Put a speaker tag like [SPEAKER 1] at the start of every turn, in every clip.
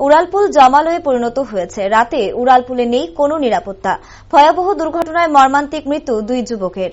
[SPEAKER 1] উড়ালপুল জমালয়ে পরিণত হয়েছে। রাতে উড়ালপুলে নেই কোনো নিরাপত্তা। ভয়াবহ দুর্ঘটনায় মর্মান্তিক মৃত্যু দুই যুবকের।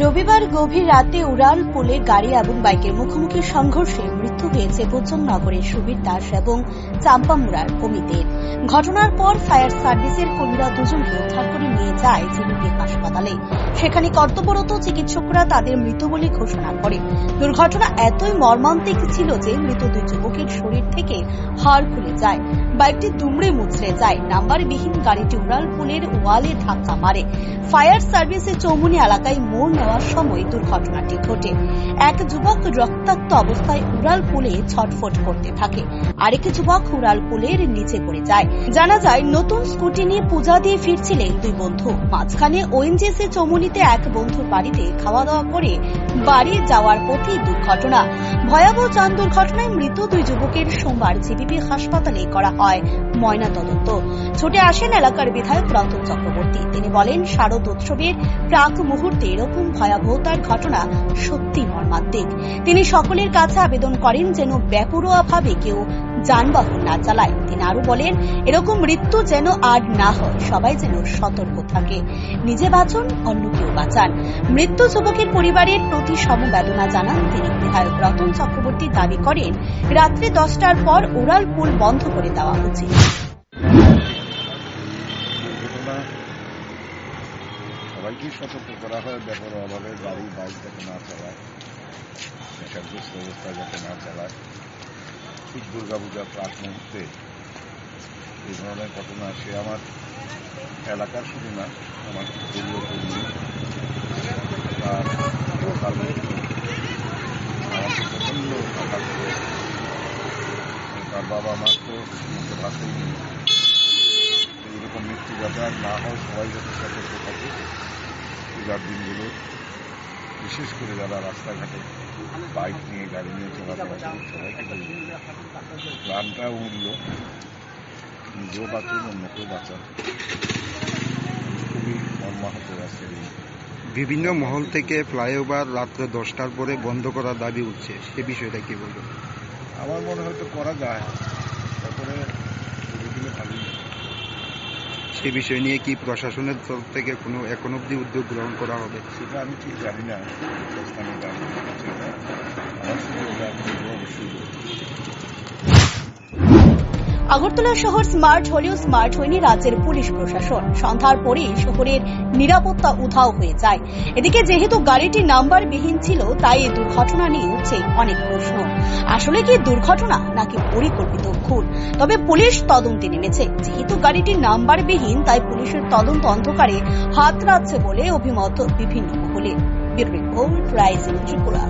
[SPEAKER 2] রবিবার গভীর রাতে উড়ালপুলে গাড়ি এবং বাইকের মুখোমুখি সংঘর্ষে মৃত্যু হয়েছে ভোজননগরের সুবীর দাস এবং চাম্পামুড়ার অমিতের। ঘটনার পর ফায়ার সার্ভিসের কর্মীরা দুজনকে উদ্ধার করে নিয়ে যায় জিবিপি হাসপাতালে। সেখানে কর্তব্যরত চিকিৎসকরা তাদের মৃত বলে ঘোষণা করে। দুর্ঘটনা এতই মর্মান্তিক ছিল যে মৃত দুই যুবকের শরীর থেকে হাড় খুলে যায়। বাইকটি দুমড়ে মুচড়ে যায়। নাম্বারবিহীন গাড়িটি উড়ালপুলের ওয়ালে ধাক্কা মারে। ফায়ার সার্ভিসের চৌমুনি এলাকায় মোড় নেওয়ার সময় দুর্ঘটনাটি ঘটে। এক যুবক রক্তাক্ত অবস্থায় উড়ালপুলে ছটফট করতে থাকে। আরেক যুবক উড়ালপুলের নিচে পড়ে যায়। জানা যায় নতুন স্কুটি নিয়ে পূজা দিয়ে ফিরছিলেন দুই বন্ধু। মাঝখানে ওএনজিসি চৌমুনিতে এক বন্ধুর বাড়িতে খাওয়া দাওয়া করে বাড়ি যাওয়ার পথে দুর্ঘটনা। ভয়াবহ যান দুর্ঘটনায় মৃত দুই যুবকের সোমবার জিবিপি হাসপাতালে করা হয় ময়নাতদন্ত। ছুটে আসেন এলাকার বিধায়ক রতন চক্রবর্তী। তিনি বলেন, শারদ উৎসবের প্রাক মুহূর্তে এরকম ভয়াবহতার ঘটনা সত্যি মর্মান্তিক। তিনি সকলের কাছে আবেদন করেন যেন বেপরোয়াভাবে কেউ যানবাহন না চালায়। তিনি আরো বলেন, এরকম মৃত্যু যেন আর না হয়, সবাই যেন সতর্ক থাকে। নিজে বাঁচুন, অন্যকেও বাঁচান। মৃত্যু যুবকের পরিবারের প্রতি সমবেদনা জানান তিনি। বিধায়ক রতন চক্রবর্তী দাবি করেন, রাত্রি 10টার পর উড়ালপুল বন্ধ করে দেওয়া উচিত।
[SPEAKER 3] সবাইকে সতর্ক করা হয় বেপরোয়াভাবে গাড়ি বাইক যাতে না চালায়, নেশাগ্রস্ত অবস্থায় যাতে না চালায়। ঠিক দুর্গাপূজার প্রাক মুহূর্তে এই ধরনের ঘটনা সে আমার এলাকার শুধু না, আমার দলীয় কর্মী, তার আমাকে প্রচন্ড আঘাত করে। তার বাবা মা তো মুখে ভাষাই নেই। এইরকম মৃত্যু যাতে আর না হয়, সবাই যাতে সতর্ক থাকে। পূজার দিনগুলো বিশেষ করে যারা রাস্তাঘাটে বাইক নিয়ে গাড়ি নিয়ে চলাফেরা করে সবাইকে বলবে প্রাণটা মূল্য, নিজেও বাঁচুন, অন্যকেও বাঁচান। খুবই মর্মাহত আছে।
[SPEAKER 4] বিভিন্ন মহল থেকে ফ্লাইওভার রাত্রে 10টার পরে বন্ধ করার দাবি উঠছে, সে বিষয়টা কি বলবেন?
[SPEAKER 3] আমার মনে হয়তো করা যায়, তারপরে করে দিলে ভালোই।
[SPEAKER 4] সে বিষয় নিয়ে কি প্রশাসনের তরফ থেকে কোনো এখন অবধি উদ্যোগ গ্রহণ করা হবে?
[SPEAKER 3] সেটা আমি ঠিক জানি না। আমার শুধু অবশ্যই
[SPEAKER 2] আগরতলা শহর স্মার্ট হলেও স্মার্ট হয়নি রাজ্যের পুলিশ প্রশাসন। সন্ধ্যার পরেই শহরের নিরাপত্তা উধাও হয়ে যায়। এদিকে যেহেতু গাড়িটি নাম্বারবিহীন ছিল, তাই এই দুর্ঘটনা নিয়ে উঠছে অনেক প্রশ্ন। আসলে কি দুর্ঘটনা নাকি পরিকল্পিত খুন? তবে পুলিশ তদন্তে নেমেছে। যেহেতু গাড়িটি নাম্বারবিহীন, তাই পুলিশের তদন্ত অন্ধকারে হাত রাখছে বলে অভিমত বিভিন্ন মহলে। Bureau report, rising Tripura.